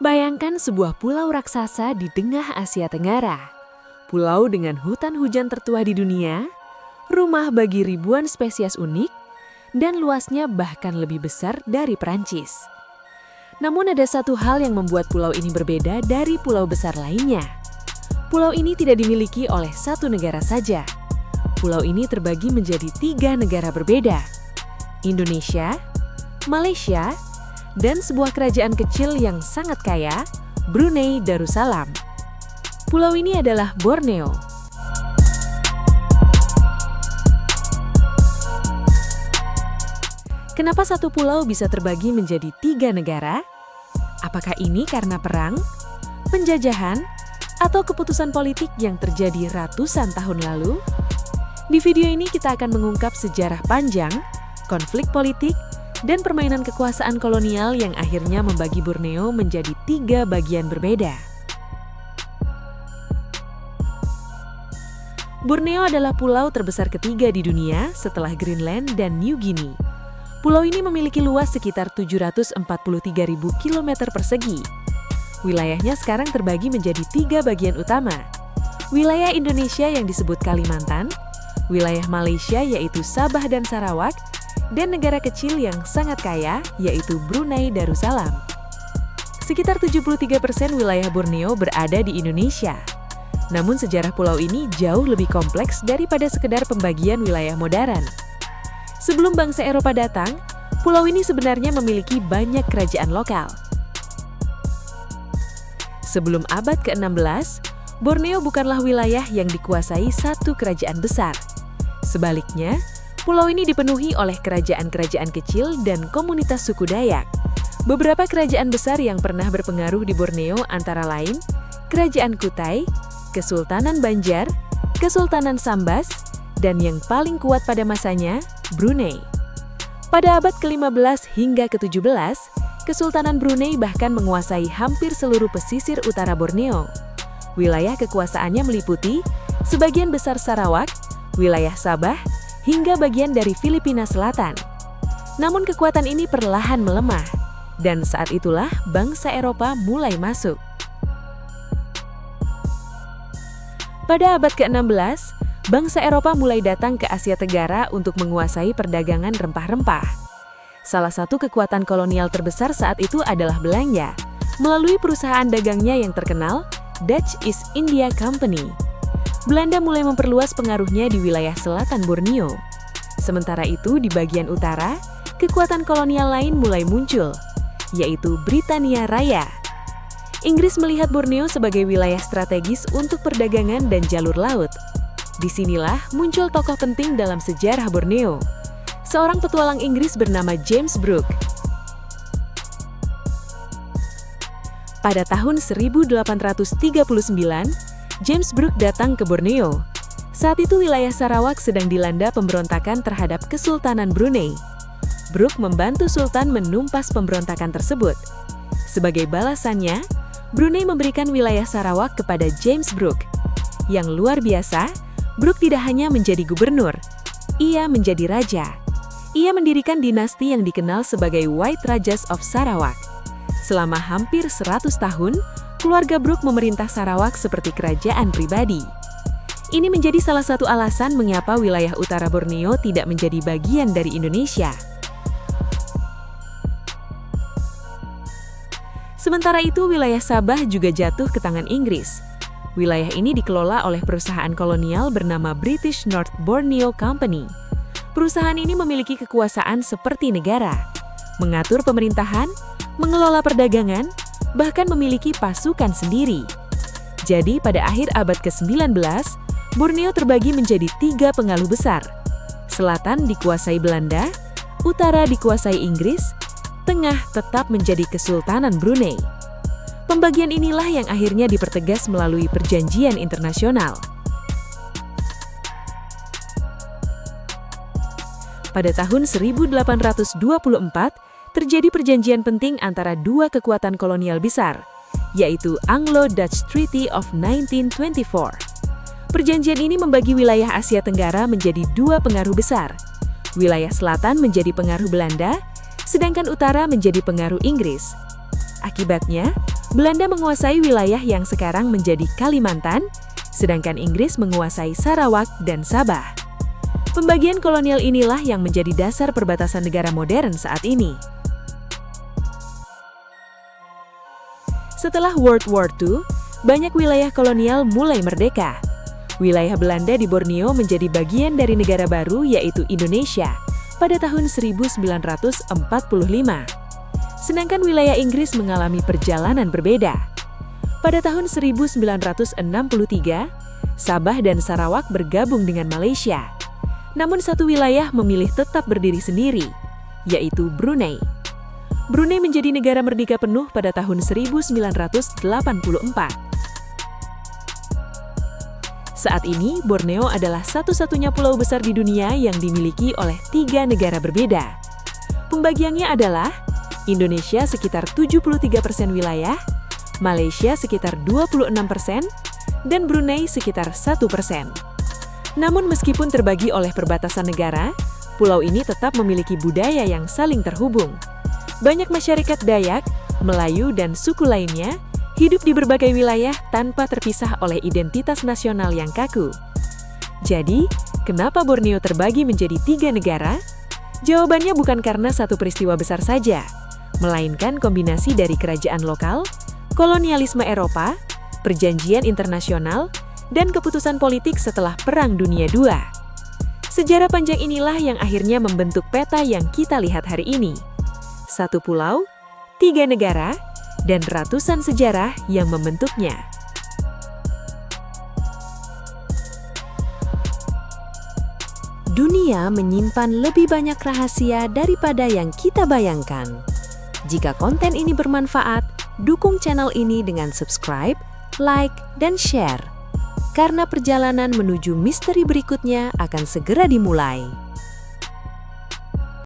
Bayangkan sebuah pulau raksasa di tengah Asia Tenggara. Pulau dengan hutan hujan tertua di dunia, rumah bagi ribuan spesies unik, dan luasnya bahkan lebih besar dari Perancis. Namun ada satu hal yang membuat pulau ini berbeda dari pulau besar lainnya. Pulau ini tidak dimiliki oleh satu negara saja. Pulau ini terbagi menjadi 3 negara berbeda: Indonesia, Malaysia, dan sebuah kerajaan kecil yang sangat kaya, Brunei Darussalam. Pulau ini adalah Borneo. Kenapa satu pulau bisa terbagi menjadi 3 negara? Apakah ini karena perang, penjajahan, atau keputusan politik yang terjadi ratusan tahun lalu? Di video ini kita akan mengungkap sejarah panjang, konflik politik, dan permainan kekuasaan kolonial yang akhirnya membagi Borneo menjadi 3 bagian berbeda. Borneo adalah pulau terbesar ketiga di dunia setelah Greenland dan New Guinea. Pulau ini memiliki luas sekitar 743.000 km persegi. Wilayahnya sekarang terbagi menjadi 3 bagian utama. Wilayah Indonesia yang disebut Kalimantan, wilayah Malaysia yaitu Sabah dan Sarawak, dan negara kecil yang sangat kaya yaitu Brunei Darussalam. Sekitar 73% wilayah Borneo berada di Indonesia. Namun sejarah pulau ini jauh lebih kompleks daripada sekedar pembagian wilayah modern. Sebelum bangsa Eropa datang, pulau ini sebenarnya memiliki banyak kerajaan lokal. Sebelum abad ke-16, Borneo bukanlah wilayah yang dikuasai satu kerajaan besar. Sebaliknya, pulau ini dipenuhi oleh kerajaan-kerajaan kecil dan komunitas suku Dayak. Beberapa kerajaan besar yang pernah berpengaruh di Borneo antara lain Kerajaan Kutai, Kesultanan Banjar, Kesultanan Sambas, dan yang paling kuat pada masanya, Brunei. Pada abad ke-15 hingga ke-17, Kesultanan Brunei bahkan menguasai hampir seluruh pesisir utara Borneo. Wilayah kekuasaannya meliputi sebagian besar Sarawak, wilayah Sabah, hingga bagian dari Filipina Selatan. Namun kekuatan ini perlahan melemah, dan saat itulah bangsa Eropa mulai masuk. Pada abad ke-16, bangsa Eropa mulai datang ke Asia Tenggara untuk menguasai perdagangan rempah-rempah. Salah satu kekuatan kolonial terbesar saat itu adalah Belanda, melalui perusahaan dagangnya yang terkenal, Dutch East India Company. Belanda mulai memperluas pengaruhnya di wilayah selatan Borneo. Sementara itu, di bagian utara, kekuatan kolonial lain mulai muncul, yaitu Britania Raya. Inggris melihat Borneo sebagai wilayah strategis untuk perdagangan dan jalur laut. Disinilah muncul tokoh penting dalam sejarah Borneo, seorang petualang Inggris bernama James Brooke. Pada tahun 1839, James Brooke datang ke Borneo. Saat itu wilayah Sarawak sedang dilanda pemberontakan terhadap Kesultanan Brunei. Brooke membantu Sultan menumpas pemberontakan tersebut. Sebagai balasannya, Brunei memberikan wilayah Sarawak kepada James Brooke. Yang luar biasa, Brooke tidak hanya menjadi gubernur, ia menjadi raja. Ia mendirikan dinasti yang dikenal sebagai White Rajas of Sarawak. Selama hampir 100 tahun, keluarga Brooke memerintah Sarawak seperti kerajaan pribadi. Ini menjadi salah satu alasan mengapa wilayah utara Borneo tidak menjadi bagian dari Indonesia. Sementara itu, wilayah Sabah juga jatuh ke tangan Inggris. Wilayah ini dikelola oleh perusahaan kolonial bernama British North Borneo Company. Perusahaan ini memiliki kekuasaan seperti negara, mengatur pemerintahan, mengelola perdagangan, bahkan memiliki pasukan sendiri. Jadi pada akhir abad ke-19, Borneo terbagi menjadi 3 pengaruh besar. Selatan dikuasai Belanda, utara dikuasai Inggris, tengah tetap menjadi Kesultanan Brunei. Pembagian inilah yang akhirnya dipertegas melalui perjanjian internasional. Pada tahun 1824, terjadi perjanjian penting antara 2 kekuatan kolonial besar, yaitu Anglo-Dutch Treaty of 1924. Perjanjian ini membagi wilayah Asia Tenggara menjadi 2 pengaruh besar. Wilayah selatan menjadi pengaruh Belanda, sedangkan utara menjadi pengaruh Inggris. Akibatnya, Belanda menguasai wilayah yang sekarang menjadi Kalimantan, sedangkan Inggris menguasai Sarawak dan Sabah. Pembagian kolonial inilah yang menjadi dasar perbatasan negara modern saat ini. Setelah World War II, banyak wilayah kolonial mulai merdeka. Wilayah Belanda di Borneo menjadi bagian dari negara baru yaitu Indonesia pada tahun 1945. Sedangkan wilayah Inggris mengalami perjalanan berbeda. Pada tahun 1963, Sabah dan Sarawak bergabung dengan Malaysia. Namun satu wilayah memilih tetap berdiri sendiri, yaitu Brunei. Brunei menjadi negara merdeka penuh pada tahun 1984. Saat ini, Borneo adalah satu-satunya pulau besar di dunia yang dimiliki oleh 3 negara berbeda. Pembagiannya adalah Indonesia sekitar 73% wilayah, Malaysia sekitar 26%, dan Brunei sekitar 1%. Namun meskipun terbagi oleh perbatasan negara, pulau ini tetap memiliki budaya yang saling terhubung. Banyak masyarakat Dayak, Melayu, dan suku lainnya hidup di berbagai wilayah tanpa terpisah oleh identitas nasional yang kaku. Jadi, kenapa Borneo terbagi menjadi 3 negara? Jawabannya bukan karena satu peristiwa besar saja, melainkan kombinasi dari kerajaan lokal, kolonialisme Eropa, perjanjian internasional, dan keputusan politik setelah Perang Dunia II. Sejarah panjang inilah yang akhirnya membentuk peta yang kita lihat hari ini. 1 pulau, 3 negara, dan ratusan sejarah yang membentuknya. Dunia menyimpan lebih banyak rahasia daripada yang kita bayangkan. Jika konten ini bermanfaat, dukung channel ini dengan subscribe, like, dan share. Karena perjalanan menuju misteri berikutnya akan segera dimulai.